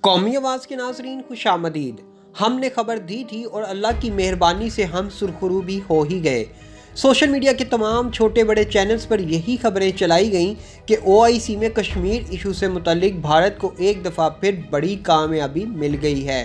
قومی آواز کے ناظرین خوش آمدید۔ ہم نے خبر دی تھی اور اللہ کی مہربانی سے ہم سرخرو بھی ہو ہی گئے۔ سوشل میڈیا کے تمام چھوٹے بڑے چینلز پر یہی خبریں چلائی گئیں کہ OIC میں کشمیر ایشو سے متعلق بھارت کو ایک دفعہ پھر بڑی کامیابی مل گئی ہے۔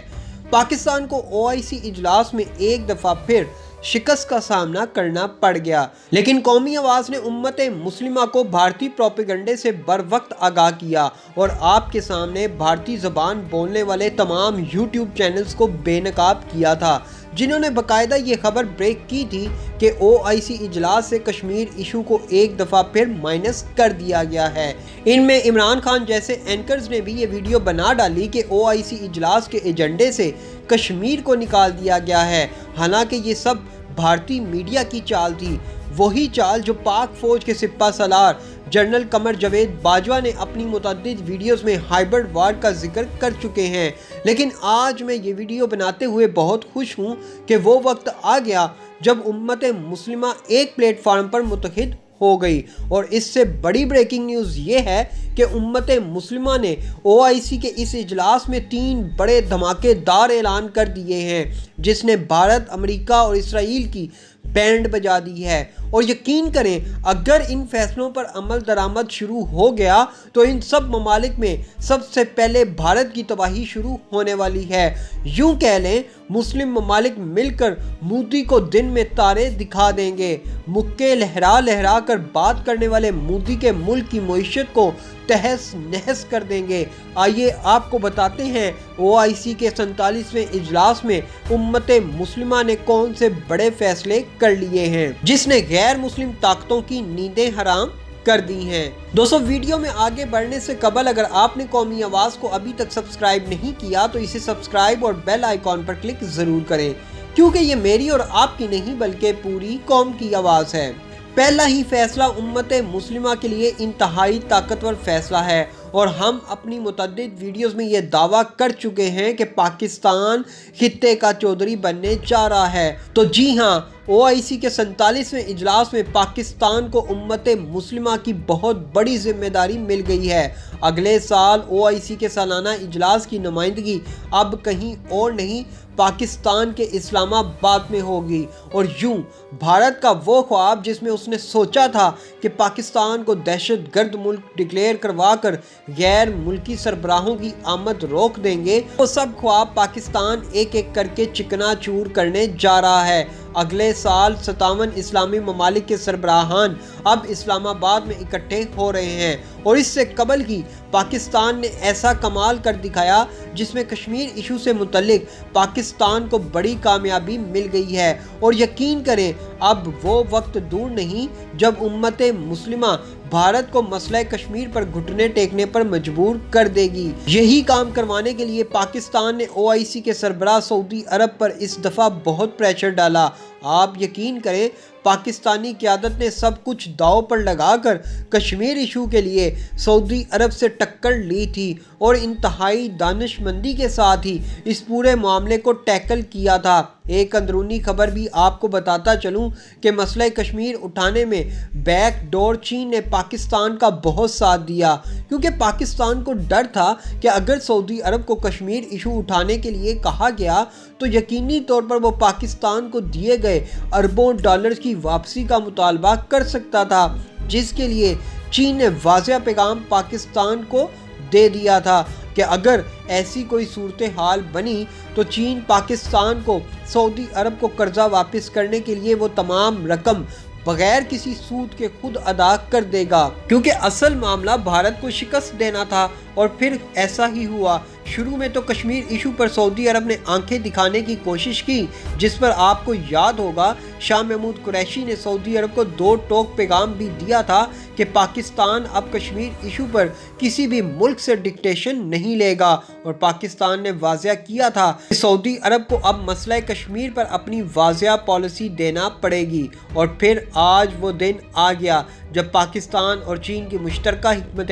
پاکستان کو OIC اجلاس میں ایک دفعہ پھر شکست کا سامنا کرنا پڑ گیا، لیکن قومی آواز نے امت مسلمہ کو بھارتی پروپیگنڈے سے بر وقت آگاہ کیا اور آپ کے سامنے بھارتی زبان بولنے والے تمام یوٹیوب چینلز کو بے نقاب کیا تھا، جنہوں نے باقاعدہ یہ خبر بریک کی تھی کہ OIC اجلاس سے کشمیر ایشو کو ایک دفعہ پھر مائنس کر دیا گیا ہے۔ ان میں عمران خان جیسے اینکرز نے بھی یہ ویڈیو بنا ڈالی کہ OIC اجلاس کے ایجنڈے سے کشمیر کو نکال دیا گیا ہے، حالانکہ یہ سب بھارتی میڈیا کی چال تھی، وہی چال جو پاک فوج کے سپہ سالار جنرل قمر جاوید باجوہ نے اپنی متعدد ویڈیوز میں ہائبرڈ وار کا ذکر کر چکے ہیں۔ لیکن آج میں یہ ویڈیو بناتے ہوئے بہت خوش ہوں کہ وہ وقت آ گیا جب امت مسلمہ ایک پلیٹ فارم پر متحد ہو گئی، اور اس سے بڑی بریکنگ نیوز یہ ہے کہ امت مسلمہ نے OIC کے اس اجلاس میں 3 بڑے دھماکے دار اعلان کر دیے ہیں، جس نے بھارت، امریکہ اور اسرائیل کی بینڈ بجا دی ہے۔ اور یقین کریں، اگر ان فیصلوں پر عمل درآمد شروع ہو گیا تو ان سب ممالک میں سب سے پہلے بھارت کی تباہی شروع ہونے والی ہے۔ یوں کہہ لیں، مسلم ممالک مل کر مودی کو دن میں تارے دکھا دیں گے۔ مکے لہرا لہرا کر بات کرنے والے مودی کے ملک کی معیشت کو تہس نہس کر دیں گے۔ آئیے آپ کو بتاتے ہیں OIC کے 47ویں اجلاس میں امت مسلمہ نے کون سے بڑے فیصلے کر لیے ہیں جس نے غیر مسلم طاقتوں کی نیندیں حرام کر دی ہیں۔ دوستو، ویڈیو میں آگے بڑھنے سے قبل اگر آپ نے قومی آواز کو ابھی تک سبسکرائب نہیں کیا تو اسے سبسکرائب اور بیل آئیکن پر کلک ضرور کریں، کیونکہ یہ میری اور آپ کی نہیں بلکہ پوری قوم کی آواز ہے۔ پہلا ہی فیصلہ امت مسلمہ کے لیے انتہائی طاقتور فیصلہ ہے، اور ہم اپنی متعدد ویڈیوز میں یہ دعویٰ کر چکے ہیں کہ پاکستان خطے کا چودھری بننے جا رہا ہے۔ تو جی ہاں، OIC کے 47ویں اجلاس میں پاکستان کو امت مسلمہ کی بہت بڑی ذمہ داری مل گئی ہے۔ اگلے سال OIC کے سالانہ اجلاس کی نمائندگی اب کہیں اور نہیں، پاکستان کے اسلام آباد میں ہوگی، اور یوں بھارت کا وہ خواب جس میں اس نے سوچا تھا کہ پاکستان کو دہشت گرد ملک ڈکلیئر کروا کر غیر ملکی سربراہوں کی آمد روک دیں گے، وہ سب خواب پاکستان ایک ایک کر کے چکنا چور کرنے جا رہا ہے۔ اگلے سال 57 اسلامی ممالک کے سربراہان اب اسلام آباد میں اکٹھے ہو رہے ہیں، اور اس سے قبل ہی پاکستان نے ایسا کمال کر دکھایا جس میں کشمیر ایشو سے متعلق پاکستان کو بڑی کامیابی مل گئی ہے۔ اور یقین کریں، اب وہ وقت دور نہیں جب امت مسلمہ بھارت کو مسئلہ کشمیر پر گھٹنے ٹیکنے پر مجبور کر دے گی۔ یہی کام کروانے کے لیے پاکستان نے OIC کے سربراہ سعودی عرب پر اس دفعہ بہت پریشر ڈالا۔ آپ یقین کریں، پاکستانی قیادت نے سب کچھ داؤ پر لگا کر کشمیر ایشو کے لیے سعودی عرب سے ٹکر لی تھی، اور انتہائی دانش مندی کے ساتھ ہی اس پورے معاملے کو ٹیکل کیا تھا۔ ایک اندرونی خبر بھی آپ کو بتاتا چلوں کہ مسئلہ کشمیر اٹھانے میں بیک ڈور چین نے پاکستان کا بہت ساتھ دیا، کیونکہ پاکستان کو ڈر تھا کہ اگر سعودی عرب کو کشمیر ایشو اٹھانے کے لیے کہا گیا تو یقینی طور پر وہ پاکستان کو دیے گئے اربوں ڈالرز کی واپسی کا مطالبہ کر سکتا تھا، جس کے لیے چین نے واضح پیغام پاکستان کو دے دیا تھا کہ اگر ایسی کوئی صورتحال بنی تو چین پاکستان کو سعودی عرب کو قرضہ واپس کرنے کے لیے وہ تمام رقم بغیر کسی سود کے خود ادا کر دے گا، کیونکہ اصل معاملہ بھارت کو شکست دینا تھا، اور پھر ایسا ہی ہوا۔ شروع میں تو کشمیر ایشو پر سعودی عرب نے آنکھیں دکھانے کی کوشش کی، جس پر آپ کو یاد ہوگا شاہ محمود قریشی نے سعودی عرب کو 2 ٹوک پیغام بھی دیا تھا کہ پاکستان اب کشمیر ایشو پر کسی بھی ملک سے ڈکٹیشن نہیں لے گا، اور پاکستان نے واضح کیا تھا کہ سعودی عرب کو اب مسئلہ کشمیر پر اپنی واضح پالیسی دینا پڑے گی۔ اور پھر آج وہ دن آ گیا جب پاکستان اور چین کی مشترکہ حکمت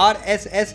RSS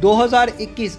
2021